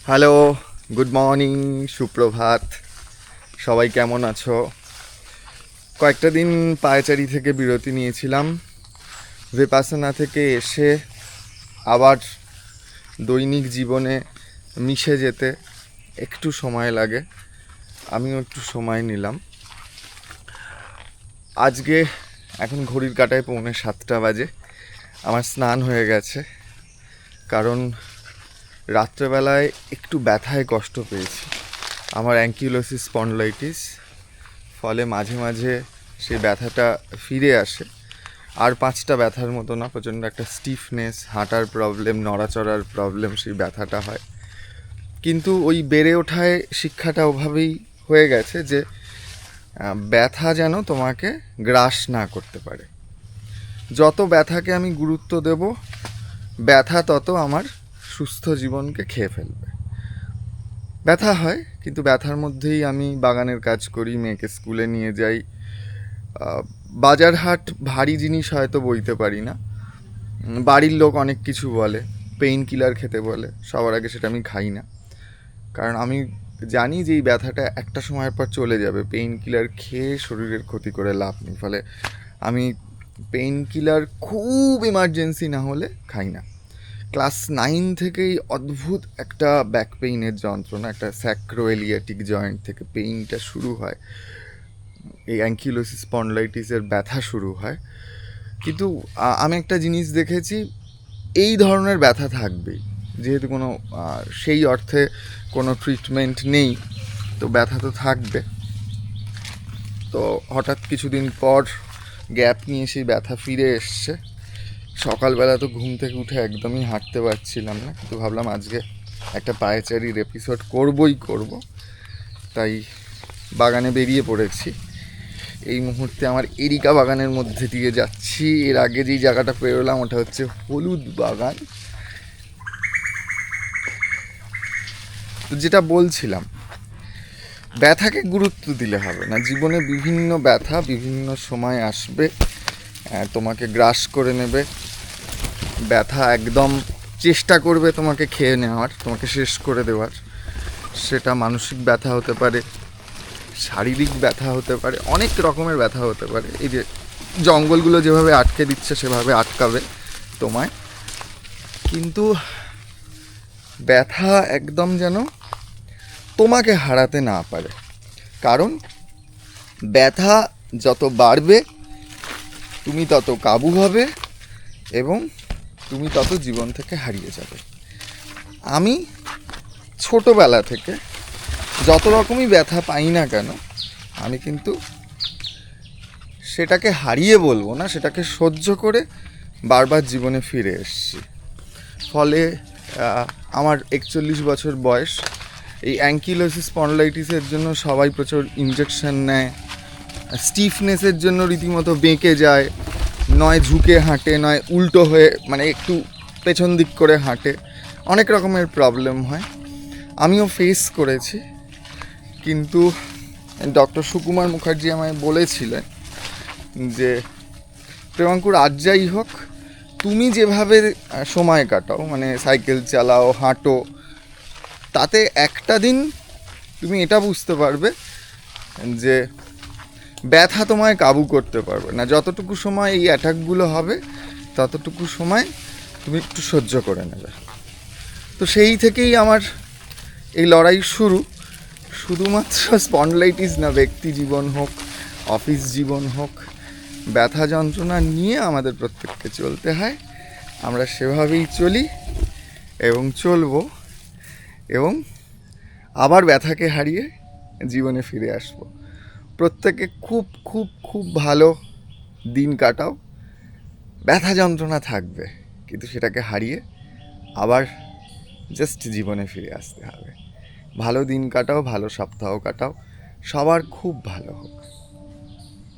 Hello, good morning, সুপ্রভাত। সবাই কেমন আছো? কয়েকটা দিন পায়চারি থেকে বিরতি নিয়েছিলাম। ভিপাসনা থেকে এসে আবার দৈনিক জীবনে মিশে যেতে একটু সময় লাগে। আমিও একটু সময় নিলাম। আজকে এখন ঘড়ির কাঁটায় 6:45 বাজে। আমার স্নান হয়ে গেছে, কারণ রাত্রেবেলায় একটু ব্যথায় কষ্ট পেয়েছি। আমার অ্যাঙ্কিলোসিস স্পন্ডলাইটিস, ফলে মাঝে মাঝে সেই ব্যথাটা ফিরে আসে। আর 5টা ব্যথার মতো না, প্রচণ্ড একটা স্টিফনেস, হাঁটার প্রবলেম, নড়াচড়ার প্রবলেম, সেই ব্যথাটা হয়। কিন্তু ওই বেড়ে ওঠায় শিক্ষাটা ওভাবেই হয়ে গেছে যে ব্যথা যেন তোমাকে গ্রাস না করতে পারে। যত ব্যথাকে আমি গুরুত্ব দেব, ব্যথা তত আমার সুস্থ জীবনকে খেয়ে ফেলবে। ব্যথা হয়, কিন্তু ব্যথার মধ্যেই আমি বাগানের কাজ করি, মেয়েকে স্কুলে নিয়ে যাই। বাজার হাট ভারী জিনিস হয়তো বইতে পারি না। বাড়ির লোক অনেক কিছু বলে, পেইন কিলার খেতে বলে। সবার আগে সেটা আমি খাই না, কারণ আমি জানি যে এই ব্যথাটা একটা সময়ের পর চলে যাবে। পেইন কিলার খেয়ে শরীরের ক্ষতি করে লাভ নেই। ফলে আমি পেইন কিলার খুব ইমার্জেন্সি না হলে খাই না। ক্লাস 9 থেকেই অদ্ভুত একটা ব্যাক পেইনের যন্ত্রণা, একটা স্যাক্রোএলিয়াটিক জয়েন্ট থেকে পেইনটা শুরু হয়। এই অ্যাঙ্কিলোসিস স্পন্ডলাইটিসের ব্যথা শুরু হয়। কিন্তু আমি একটা জিনিস দেখেছি, এই ধরনের ব্যথা থাকবেই। যেহেতু কোনো সেই অর্থে কোনো ট্রিটমেন্ট নেই, তো ব্যথা তো থাকবে। তো হঠাৎ কিছুদিন পর গ্যাপ নিয়ে সেই ব্যথা ফিরে এসছে। সকালবেলা তো ঘুম থেকে উঠে একদমই হাঁটতে পারছিলাম না, কিন্তু ভাবলাম আজকে একটা পায়চারির এপিসোড করবই করব। তাই বাগানে বেরিয়ে পড়েছি। এই মুহূর্তে আমার এরিকা বাগানের মধ্যে দিয়ে যাচ্ছি। এর আগে যেই জায়গাটা পেরোলাম ওটা হচ্ছে হলুদ বাগান। তো যেটা বলছিলাম, ব্যথাকে গুরুত্ব দিলে হবে না। জীবনে বিভিন্ন ব্যথা বিভিন্ন সময় আসবে, তোমাকে গ্রাস করে নেবে। ব্যথা একদম চেষ্টা করবে তোমাকে খেয়ে নেওয়ার, তোমাকে শেষ করে দেওয়ার। সেটা মানসিক ব্যথা হতে পারে, শারীরিক ব্যথা হতে পারে, অনেক রকমের ব্যথা হতে পারে। এই যে জঙ্গলগুলো যেভাবে আটকে দিচ্ছে সেভাবে আটকাবে তোমায়। কিন্তু ব্যথা একদম যেন তোমাকে হারাতে না পারে, কারণ ব্যথা যত বাড়বে তুমি তত কাবু হবে এবং তুমি তত জীবন থেকে হারিয়ে যাবে। আমি ছোটোবেলা থেকে যত রকমই ব্যথা পাই না কেন, আমি কিন্তু সেটাকে হারিয়ে বলবো না, সেটাকে সহ্য করে বারবার জীবনে ফিরে এসেছি। ফলে আমার 41 বছর বয়স। এই অ্যাঙ্কিলোসিস স্পন্ডলাইটিসের জন্য সবাই প্রচুর ইনজেকশন নেয়। স্টিফনেসের জন্য রীতিমতো বেঁকে যায়, নয় ঝুঁকে হাঁটে, নয় উল্টো হয়ে, মানে একটু পেছন দিক করে হাঁটে। অনেক রকমের প্রবলেম হয়, আমিও ফেস করেছি। কিন্তু ডক্টর সুকুমার মুখার্জি আমায় বলেছিলেন যে প্রেমাঙ্কুর, আজ যাই হোক তুমি যেভাবে সময় কাটাও, মানে সাইকেল চালাও, হাঁটো, তাতে একটা দিন তুমি এটা বুঝতে পারবে যে ব্যথা তোমায় কাবু করতে পারবে না। যতটুকু সময় এই অ্যাটাকগুলো হবে ততটুকু সময় তুমি একটু সহ্য করে নেবে। তো সেই থেকেই আমার এই লড়াই শুরু। শুধুমাত্র স্পন্ডলাইটিস না, ব্যক্তি জীবন হোক, অফিস জীবন হোক, ব্যথা যন্ত্রণা নিয়ে আমাদের প্রত্যেককে চলতে হয়। আমরা সেভাবেই চলি এবং চলবো, এবং আবার ব্যথাকে হারিয়ে জীবনে ফিরে আসবো। প্রত্যেকে খুব খুব খুব ভালো দিন কাটাও। ব্যথা যন্ত্রণা থাকবে, কিন্তু সেটাকে হারিয়ে আবার জাস্ট জীবনে ফিরে আসতে হবে। ভালো দিন কাটাও, ভালো সপ্তাহ কাটাও, সবার খুব ভালো হোক।